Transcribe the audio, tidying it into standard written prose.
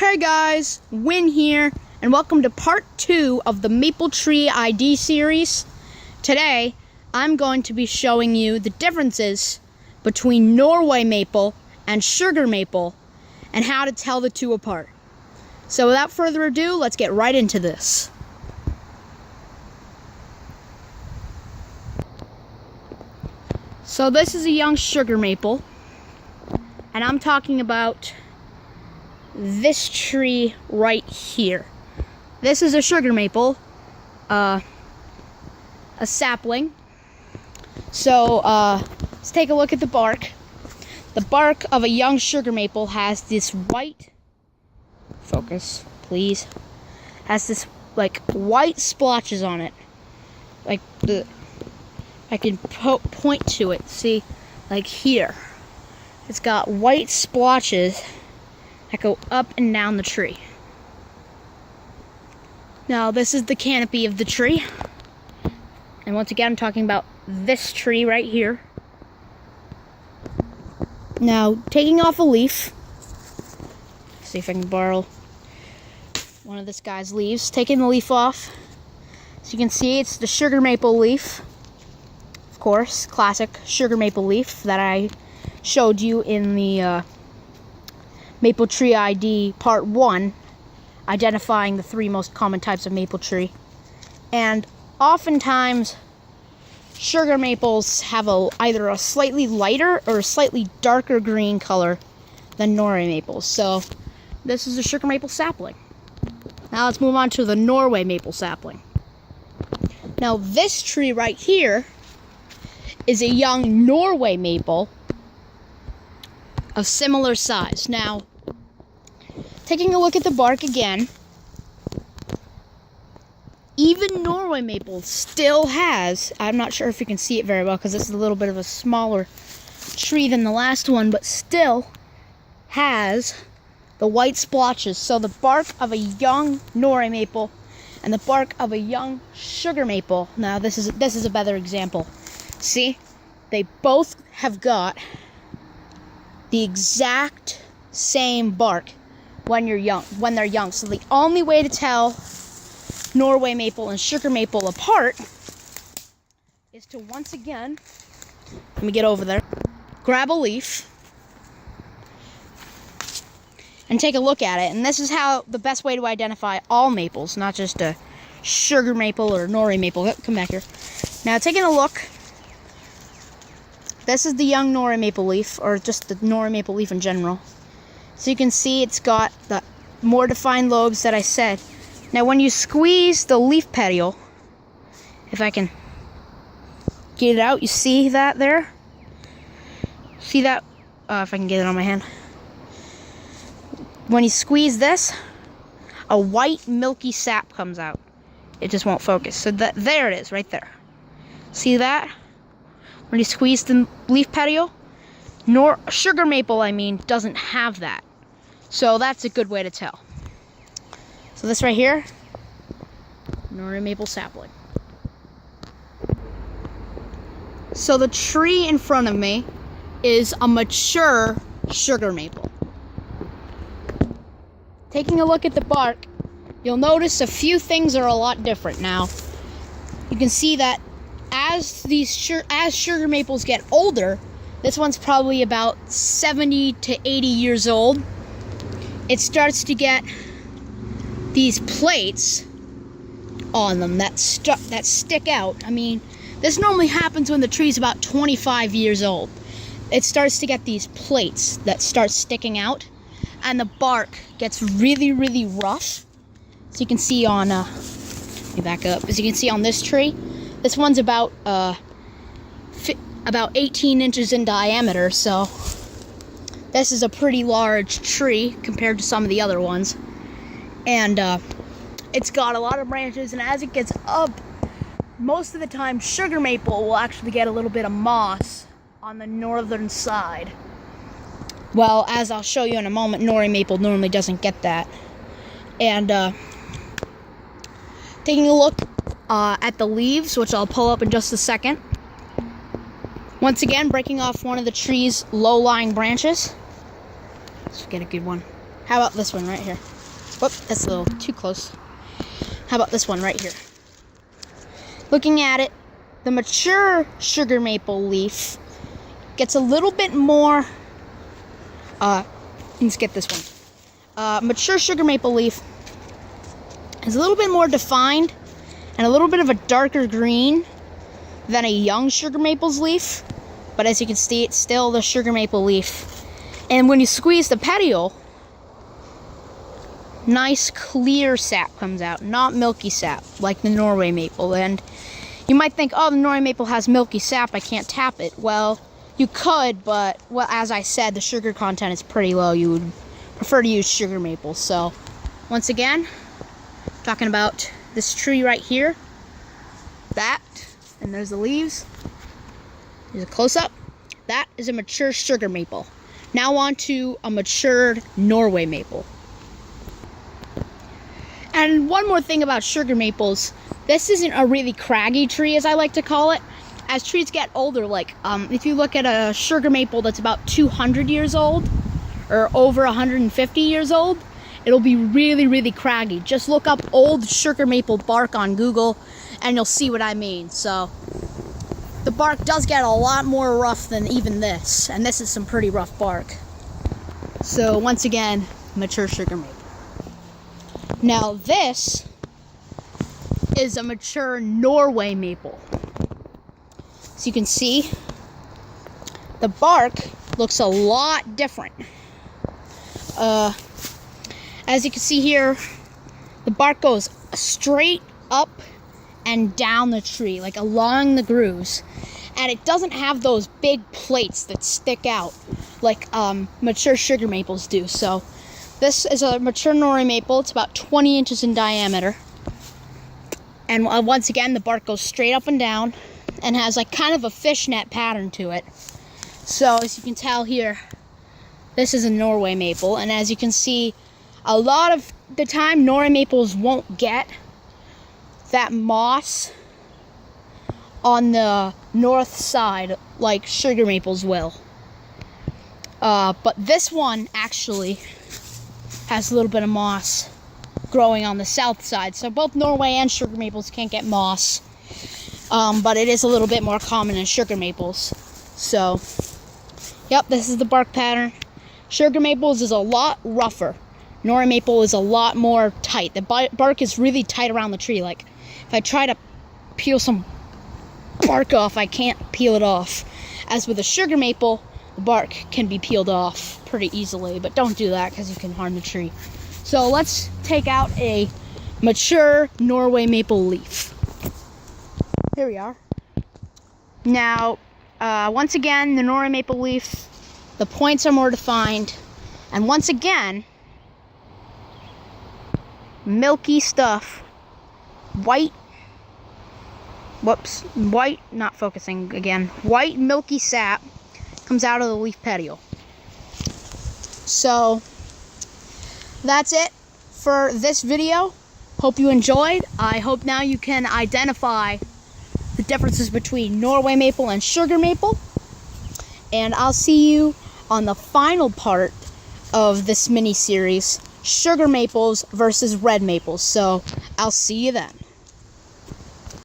Hey guys, Win here, and welcome to part 2 of the Maple Tree ID series. Today, I'm going to be showing you the differences between Norway Maple and Sugar Maple, and how to tell the two apart. So without further ado, let's get right into this. So this is a young Sugar Maple, and I'm talking about this tree right here. This is a Sugar Maple, a sapling. So let's take a look at the bark. The bark of a young Sugar Maple has this white, focus please, has this like white splotches on it. Like I can point to it, see, like here. It's got white splotches that go up and down the tree. Now this is the canopy of the tree. And once again, I'm talking about this tree right here. Now, taking off a leaf. See if I can borrow one of this guy's leaves. Taking the leaf off. So you can see it's the Sugar Maple leaf. Of course, classic Sugar Maple leaf that I showed you in the Maple Tree ID Part 1, identifying the 3 most common types of maple tree. And oftentimes, Sugar Maples have either a slightly lighter or a slightly darker green color than Norway Maples. So, this is a Sugar Maple sapling. Now let's move on to the Norway Maple sapling. Now this tree right here is a young Norway Maple of similar size. Now, taking a look at the bark again, even Norway Maple still has, I'm not sure if you can see it very well because this is a little bit of a smaller tree than the last one, but still has the white splotches. So the bark of a young Norway Maple and the bark of a young Sugar Maple. Now this is a better example. See, they both have got the exact same bark when they're young. So the only way to tell Norway Maple and Sugar Maple apart is to once again, let me get over there, grab a leaf and take a look at it. And this is how the best way to identify all maples, not just a Sugar Maple or Norway Maple. Come back here. Now taking a look, this is the young Norway Maple leaf, or just the Norway Maple leaf in general. So you can see it's got the more defined lobes that I said. Now when you squeeze the leaf petiole, if I can get it out, you see that there? See that? If I can get it on my hand. When you squeeze this, a white milky sap comes out. It just won't focus. So there it is, right there. See that? When you squeeze the leaf petiole? Sugar Maple, doesn't have that. So that's a good way to tell. So this right here, Norway Maple sapling. So the tree in front of me is a mature Sugar Maple. Taking a look at the bark, you'll notice a few things are a lot different. Now, you can see that as Sugar Maples get older, this one's probably about 70 to 80 years old, it starts to get these plates on them that stick out. This normally happens when the tree's about 25 years old. It starts to get these plates that start sticking out, and the bark gets really, really rough. So you can see on, let me back up. As you can see on this tree, this one's about 18 inches in diameter, so this is a pretty large tree compared to some of the other ones. And it's got a lot of branches, and as it gets up, most of the time Sugar Maple will actually get a little bit of moss on the northern side. Well, as I'll show you in a moment, Norway Maple normally doesn't get that. And taking a look at the leaves, which I'll pull up in just a second. Once again, breaking off one of the tree's low-lying branches. Let's get a good one. How about this one right here? Whoop, that's a little too close. How about this one right here? Looking at it, the mature sugar maple leaf gets a little bit more, let's get this one. Mature sugar maple leaf is a little bit more defined and a little bit of a darker green than a young sugar maple's leaf. But as you can see, it's still the sugar maple leaf. And when you squeeze the petiole, nice clear sap comes out, not milky sap like the Norway maple. And you might think, oh, the Norway maple has milky sap, I can't tap it. Well, you could, but well, as I said, the sugar content is pretty low. You would prefer to use sugar maple. So once again, talking about this tree right here, that, and there's the leaves. Here's a close-up. That is a mature sugar maple. Now on to a matured Norway maple. And one more thing about sugar maples, this isn't a really craggy tree, as I like to call it. As trees get older, like if you look at a sugar maple that's about 200 years old, or over 150 years old, it'll be really, really craggy. Just look up old sugar maple bark on Google, and you'll see what I mean. So the bark does get a lot more rough than even this, and this is some pretty rough bark. So once again, mature sugar maple. Now this is a mature Norway maple. So you can see the bark looks a lot different. As you can see here, the bark goes straight up and down the tree, like along the grooves. And it doesn't have those big plates that stick out like mature sugar maples do. So this is a mature Norway maple. It's about 20 inches in diameter. And once again, the bark goes straight up and down and has like kind of a fishnet pattern to it. So as you can tell here, this is a Norway maple. And as you can see, a lot of the time, Norway maples won't get that moss on the north side like sugar maples will. But this one actually has a little bit of moss growing on the south side. So both Norway and sugar maples can't get moss. But it is a little bit more common in sugar maples. So, yep, this is the bark pattern. Sugar maples is a lot rougher. Norway maple is a lot more tight. The bark is really tight around the tree. Like, if I try to peel some bark off, I can't peel it off. As with a sugar maple, the bark can be peeled off pretty easily, but don't do that because you can harm the tree. So let's take out a mature Norway maple leaf. Here we are. Now, once again, the Norway maple leaf, the points are more defined, and once again, milky stuff, white, not focusing again, white milky sap comes out of the leaf petiole. So that's it for this video. Hope you enjoyed. I hope now you can identify the differences between Norway maple and sugar maple. And I'll see you on the final part of this mini series, sugar maples versus red maples. So I'll see you then.